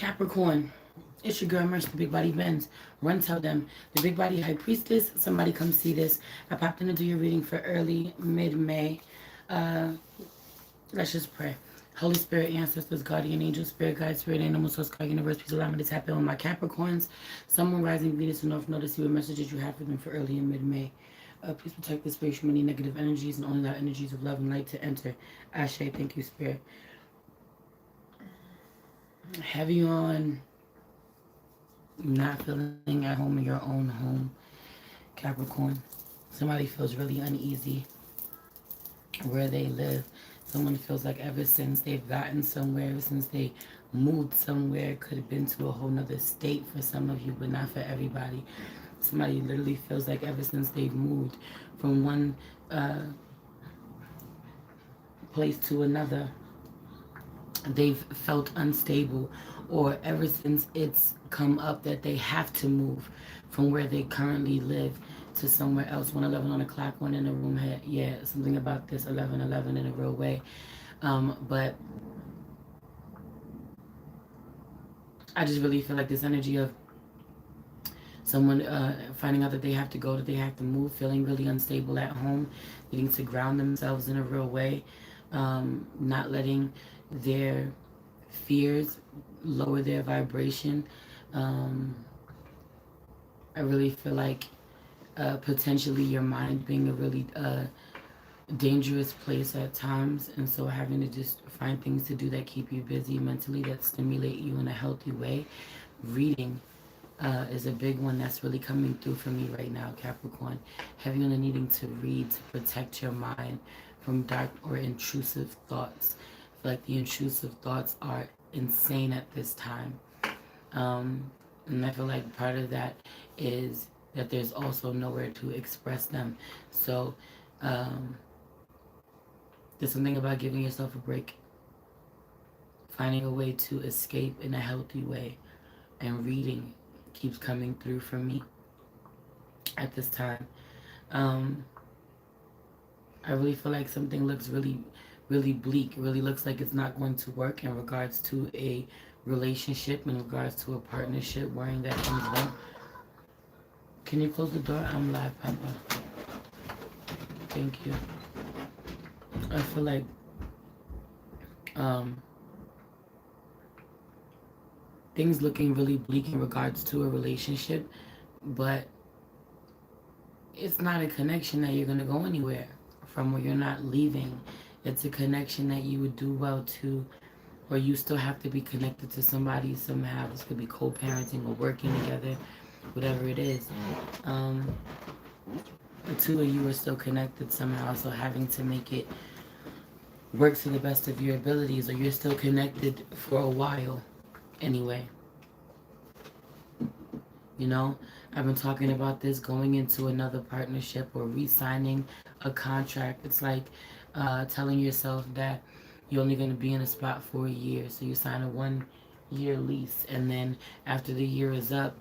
Capricorn, it's your girl Merch, the Big Body Benz. Run tell them, the Big Body High Priestess, somebody come see this. I popped in to do your reading for early, mid-May. Uh, let's just pray. Holy Spirit, ancestors, guardian angel, spirit guide, spirit animal, source, God, universe, please allow me to tap in with my Capricorns. Someone rising Venus and North Node to see what messages you have for them for early and mid-May. Please protect this space from any negative energies and only allow energies of love and light to enter. Ashe, thank you, Spirit. Heavy on not feeling at home in your own home, Capricorn. Somebody feels really uneasy where they live. Someone feels like ever since they've gotten somewhere, ever since they moved somewhere, could have been to a whole nother state for some of you, but not for everybody. Somebody literally feels like ever since they've moved from one place to another, they've felt unstable, or ever since it's come up that they have to move from where they currently live to somewhere else. 111 on the clock, one in the room had, yeah, something about this 1111 in a real way. But I just really feel like this energy of someone finding out that they have to go, that they have to move, feeling really unstable at home, needing to ground themselves in a real way, not letting their fears lower their vibration. I really feel like potentially your mind being a really dangerous place at times, and so having to just find things to do that keep you busy mentally, that stimulate you in a healthy way. Reading is a big one that's really coming through for me right now, Capricorn. Heavy on the needing to read to protect your mind from dark or intrusive thoughts. I feel like the intrusive thoughts are insane at this time. And I feel like part of that is that there's also nowhere to express them. So there's something about giving yourself a break, finding a way to escape in a healthy way, and reading keeps coming through for me at this time. I really feel like something looks really, really bleak. It really looks like it's not going to work in regards to a relationship, in regards to a partnership, worrying that things won't. Can you close the door? I'm live, Papa. Thank you. I feel like things looking really bleak in regards to a relationship, but it's not a connection that you're going to go anywhere from, where you're not leaving. It's a connection that you would do well to, or you still have to be connected to somebody somehow. This could be co-parenting or working together, whatever it is. The two of you are still connected somehow, so having to make it work to the best of your abilities, or you're still connected for a while anyway. You know, I've been talking about this, going into another partnership or re-signing a contract. It's like telling yourself that you're only going to be in a spot for a year. So you sign a 1-year lease, and then after the year is up,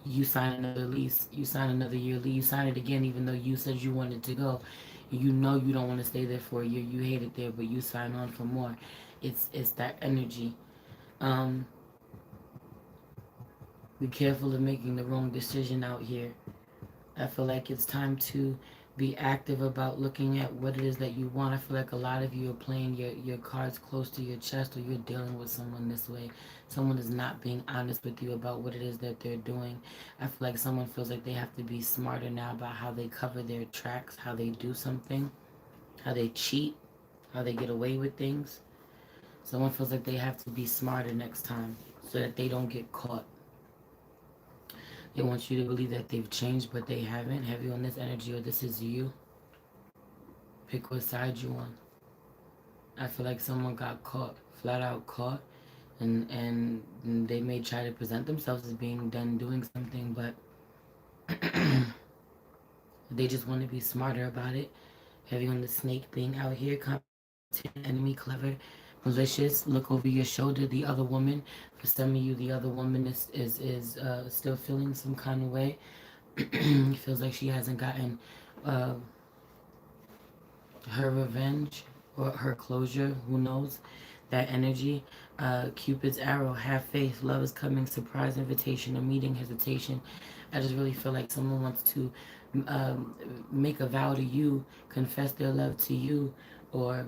you sign another lease. You sign another year lease. You sign it again, even though you said you wanted to go. You know you don't want to stay there for a year. You hate it there, but you sign on for more. It's that energy. Be careful of making the wrong decision out here. I feel like it's time to be active about looking at what it is that you want. I feel like a lot of you are playing your cards close to your chest, or you're dealing with someone this way. Someone is not being honest with you about what it is that they're doing. I feel like someone feels like they have to be smarter now about how they cover their tracks, how they do something, how they cheat, how they get away with things. Someone feels like they have to be smarter next time so that they don't get caught. They want you to believe that they've changed, but they haven't. Heavy on this energy, or this is you. Pick what side you on. I feel like someone got caught, flat out caught, and they may try to present themselves as being done doing something, but they just want to be smarter about it. Heavy on the snake being out here, enemy, clever, malicious. Look over your shoulder. The other woman, for some of you, the other woman is still feeling some kind of way. Feels like she hasn't gotten her revenge or her closure. Who knows? that energy. Cupid's arrow, have faith, love is coming, surprise invitation, a meeting, hesitation. I just really feel like someone wants to make a vow to you, confess their love to you, or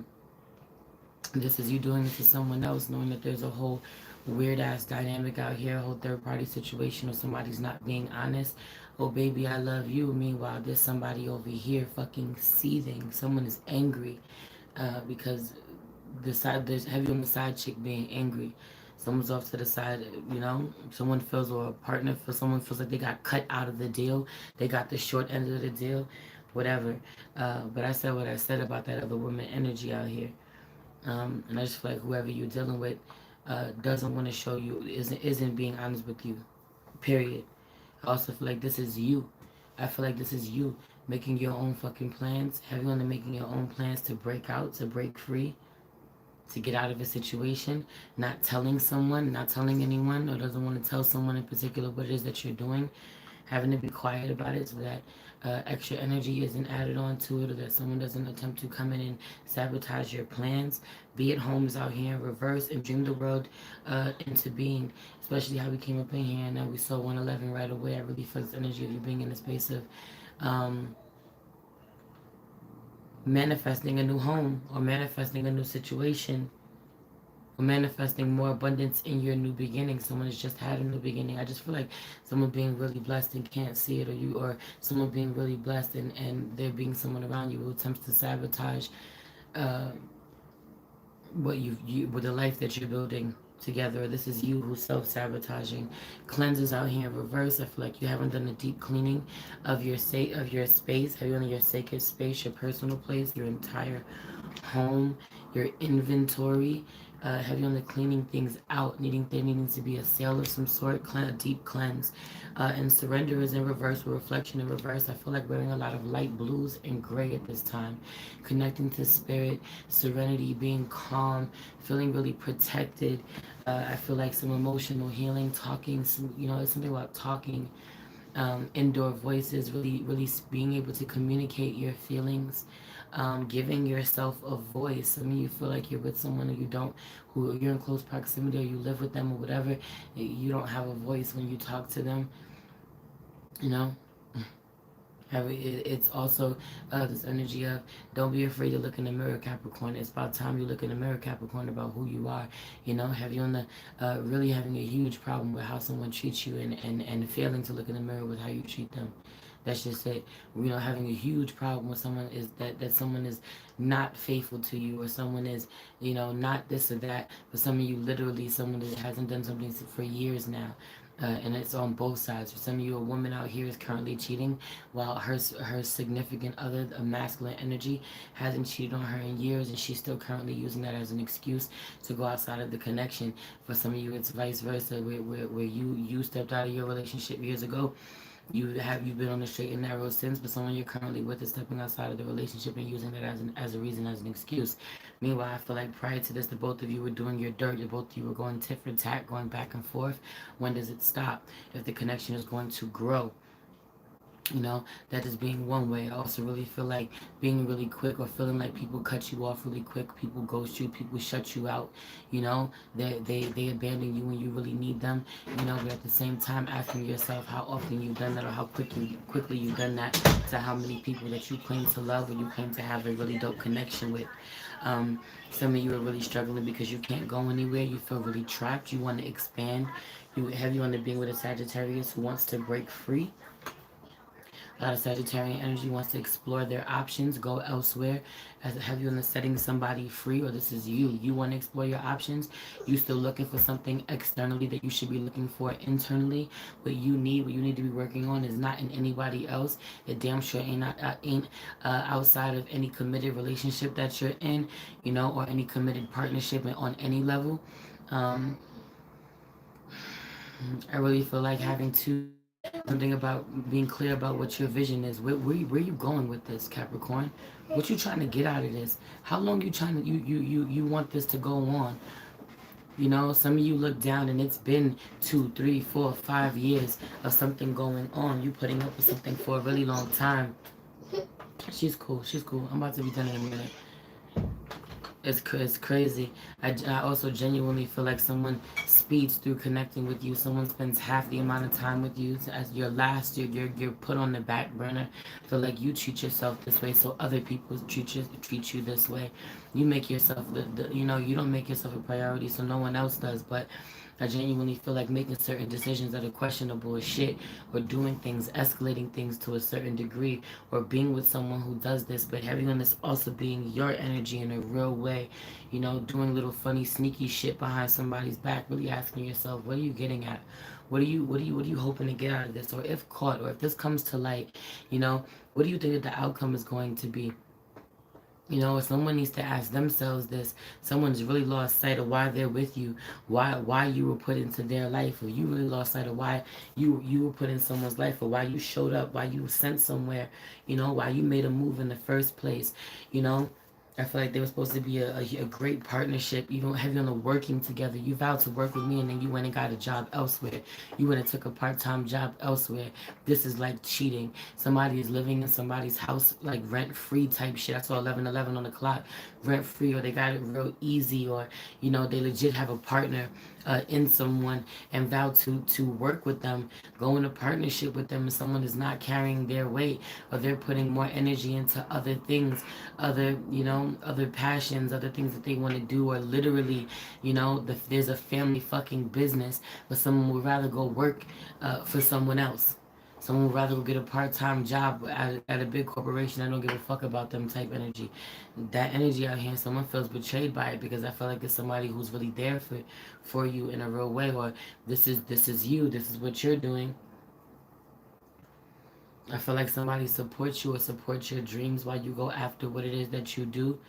this is you doing it to someone else, knowing that there's a whole weird ass dynamic out here, a whole third party situation, or somebody's not being honest. Oh, baby, I love you. Meanwhile, there's somebody over here fucking seething. Someone is angry because there's heavy on the side chick being angry. Someone's off to the side, you know. Someone feels, or a partner feels, someone feels like they got cut out of the deal. They got the short end of the deal, whatever. But I said what I said about that other woman energy out here. And I just feel like whoever you're dealing with doesn't want to show you, isn't being honest with you. Period. I also feel like this is you. I feel like this is you making your own fucking plans, having on to making your own plans to break out, to break free, to get out of a situation, not telling someone, not telling anyone, or doesn't want to tell someone in particular what it is that you're doing, having to be quiet about it so that extra energy isn't added on to it, or that someone doesn't attempt to come in and sabotage your plans. Be it homes out here in reverse and dream the world into being, especially how we came up in here and then we saw 111 right away. I really feel this energy of you being in a space of manifesting a new home, or manifesting a new situation, or manifesting more abundance in your new beginning. Someone has just had a new beginning. I just feel like someone being really blessed and can't see it, or someone being really blessed and there being someone around you who attempts to sabotage uh, with the life that you're building together. This is you who's self-sabotaging. Cleanses out here in reverse. I feel like you haven't done a deep cleaning of your space. Have you on your sacred space, your personal place, your entire home, your inventory? Have you on the cleaning things out, there needing to be a sale of some sort, a deep cleanse. And surrender is in reverse, with reflection in reverse. I feel like wearing a lot of light blues and gray at this time. Connecting to spirit, serenity, being calm, feeling really protected. I feel like some emotional healing, talking, it's something about talking, indoor voices, really being able to communicate your feelings, giving yourself a voice. I mean, you feel like you're with someone who you're in close proximity, or you live with them or whatever, you don't have a voice when you talk to them, you know? It's also this energy of don't be afraid to look in the mirror, Capricorn. It's about time you look in the mirror, Capricorn, about who you are. Have you on the really having a huge problem with how someone treats you, and failing to look in the mirror with how you treat them. That's just it. Having a huge problem with someone is that someone is not faithful to you, or someone is, not this or that. But some of you, literally, someone that hasn't done something for years now. And it's on both sides. For some of you, a woman out here is currently cheating, while her significant other, a masculine energy, hasn't cheated on her in years, and she's still currently using that as an excuse to go outside of the connection. For some of you, it's vice versa, where you stepped out of your relationship years ago. You've been on the straight and narrow since, but someone you're currently with is stepping outside of the relationship and using that as a reason, as an excuse. Meanwhile, I feel like prior to this, the both of you were doing your dirt. The both of you were going tit for tat, going back and forth. When does it stop? If the connection is going to grow, that is being one way. I also really feel like being really quick, or feeling like people cut you off really quick, people ghost you, people shut you out, they abandon you when you really need them, but at the same time asking yourself how often you've done that, or how quickly you've done that to how many people that you claim to love, or you claim to have a really dope connection with. Some of you are really struggling because you can't go anywhere, you feel really trapped, you want to expand, you want to being with a Sagittarius who wants to break free. A lot of Sagittarian energy wants to explore their options, go elsewhere. Have you in the setting somebody free, or this is you? You want to explore your options. You still looking for something externally that you should be looking for internally. What you need to be working on is not in anybody else. It damn sure ain't outside of any committed relationship that you're in, or any committed partnership on any level. I really feel like having to something about being clear about what your vision is. Where you going with this, Capricorn? What you trying to get out of this? How long you trying to you want this to go on? Some of you look down and it's been 2, 3, 4, 5 years of something going on. You putting up with something for a really long time. She's cool. I'm about to be done in a minute. It's crazy. I also genuinely feel like someone speeds through connecting with you. Someone spends half the amount of time with you as your last. You're put on the back burner. Feel like you treat yourself this way, so other people treat you this way. You make yourself you don't make yourself a priority, so no one else does. But I genuinely feel like making certain decisions that are questionable as shit, or doing things, escalating things to a certain degree, or being with someone who does this, but having on this also being your energy in a real way, doing little funny, sneaky shit behind somebody's back, really asking yourself, what are you getting at? What are you hoping to get out of this? Or if caught, or if this comes to light, what do you think that the outcome is going to be? If someone needs to ask themselves this, someone's really lost sight of why they're with you, why you were put into their life, or you really lost sight of why you were put in someone's life, or why you showed up, why you were sent somewhere, why you made a move in the first place, you know. I feel like they were supposed to be a great partnership, even heavy on the working together. You vowed to work with me, and then you went and got a job elsewhere. You went and took a part-time job elsewhere. This is like cheating. Somebody is living in somebody's house like rent-free type shit. I saw 11:11 on the clock, rent-free, or they got it real easy, or they legit have a partner in someone and vow to work with them, go into partnership with them, and someone is not carrying their weight, or they're putting more energy into other things, other passions, other things that they want to do, or literally, there's a family fucking business, but someone would rather go work for someone else. Someone would rather go get a part-time job at a big corporation. I don't give a fuck about them type energy. That energy out here, someone feels betrayed by it, because I feel like it's somebody who's really there for you in a real way, or this is you, this is what you're doing. I feel like somebody supports you or supports your dreams while you go after what it is that you do,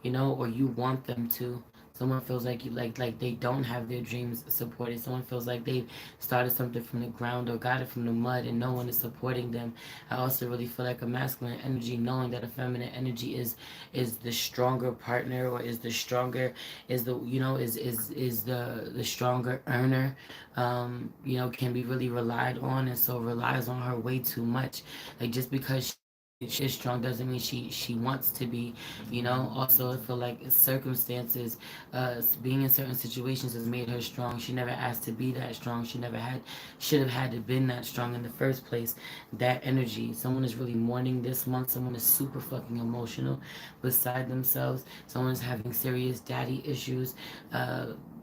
or you want them to. Someone feels like like they don't have their dreams supported. Someone feels like they've started something from the ground or got it from the mud and no one is supporting them. I also really feel like a masculine energy, knowing that a feminine energy is the stronger partner, or is the stronger, is the is the stronger earner. Can be really relied on, and so relies on her way too much. Like, just because she's strong doesn't mean she wants to be. Also, I feel like circumstances, being in certain situations has made her strong. She never asked to be that strong. She never should have had to been that strong in the first place. That energy, someone is really mourning this month. Someone is super fucking emotional, beside themselves. Someone is having serious daddy issues,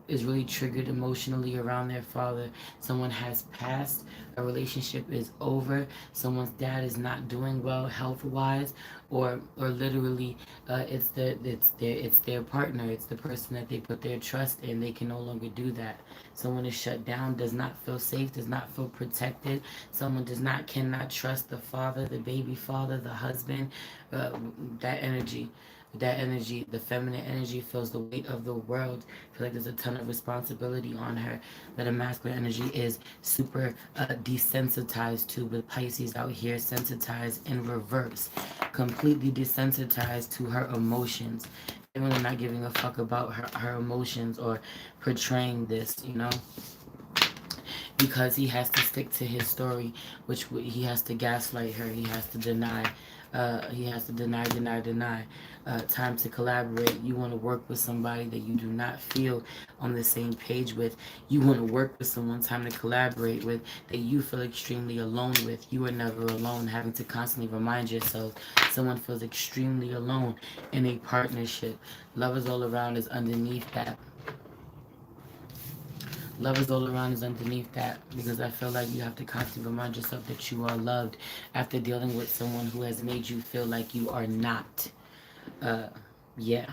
is really triggered emotionally around their father. Someone has passed, a relationship is over, someone's dad is not doing well health wise, or literally, it's their partner, it's the person that they put their trust in. They can no longer do that. Someone is shut down, does not feel safe, does not feel protected. Someone cannot trust the father, the baby father, the husband. uh, that energy, the feminine energy feels the weight of the world. I feel like there's a ton of responsibility on her that a masculine energy is super desensitized to, with Pisces out here sensitized in reverse, completely desensitized to her emotions. They're really not giving a fuck about her emotions, or portraying this, because he has to stick to his story, which he has to gaslight her. He has to deny. Deny. Time to collaborate. You want to work with somebody that you do not feel on the same page with. You want to work with someone, time to collaborate with, that you feel extremely alone with. You are never alone, having to constantly remind yourself. Someone feels extremely alone in a partnership. Lovers all around is underneath that. Love is all around is underneath that, because I feel like you have to constantly remind yourself that you are loved after dealing with someone who has made you feel like you are not. Uh, yeah.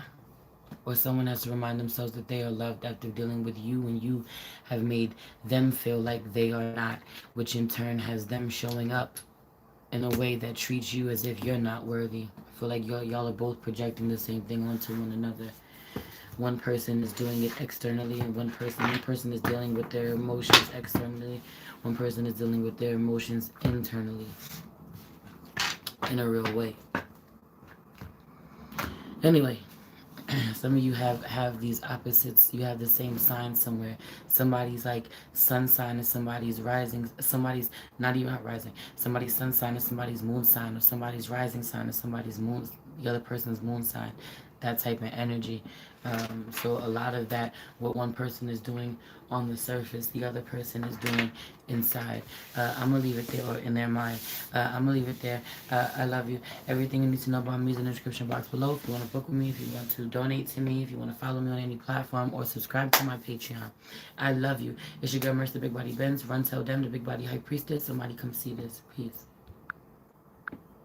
Or someone has to remind themselves that they are loved after dealing with you, and you have made them feel like they are not, which in turn has them showing up in a way that treats you as if you're not worthy. I feel like y'all are both projecting the same thing onto one another. One person is doing it externally, and one person is dealing with their emotions externally. One person is dealing with their emotions internally in a real way. Anyway, some of you have these opposites. You have the same sign somewhere. Somebody's like sun sign and somebody's rising. Somebody's not even rising. Somebody's sun sign and somebody's moon sign, or somebody's rising sign and somebody's moon, the other person's moon sign. That type of energy. So a lot of that, what one person is doing on the surface, the other person is doing inside. I'm gonna leave it there, or in their mind. I'm gonna leave it there. I love you. Everything you need to know about me is in the description box below. If you want to book with me, if you want to donate to me, if you want to follow me on any platform, or subscribe to my Patreon. I love you. It's your girl, Mercy the Big Body Benz. Run, tell them, the Big Body High Priestess. Somebody come see this. Peace.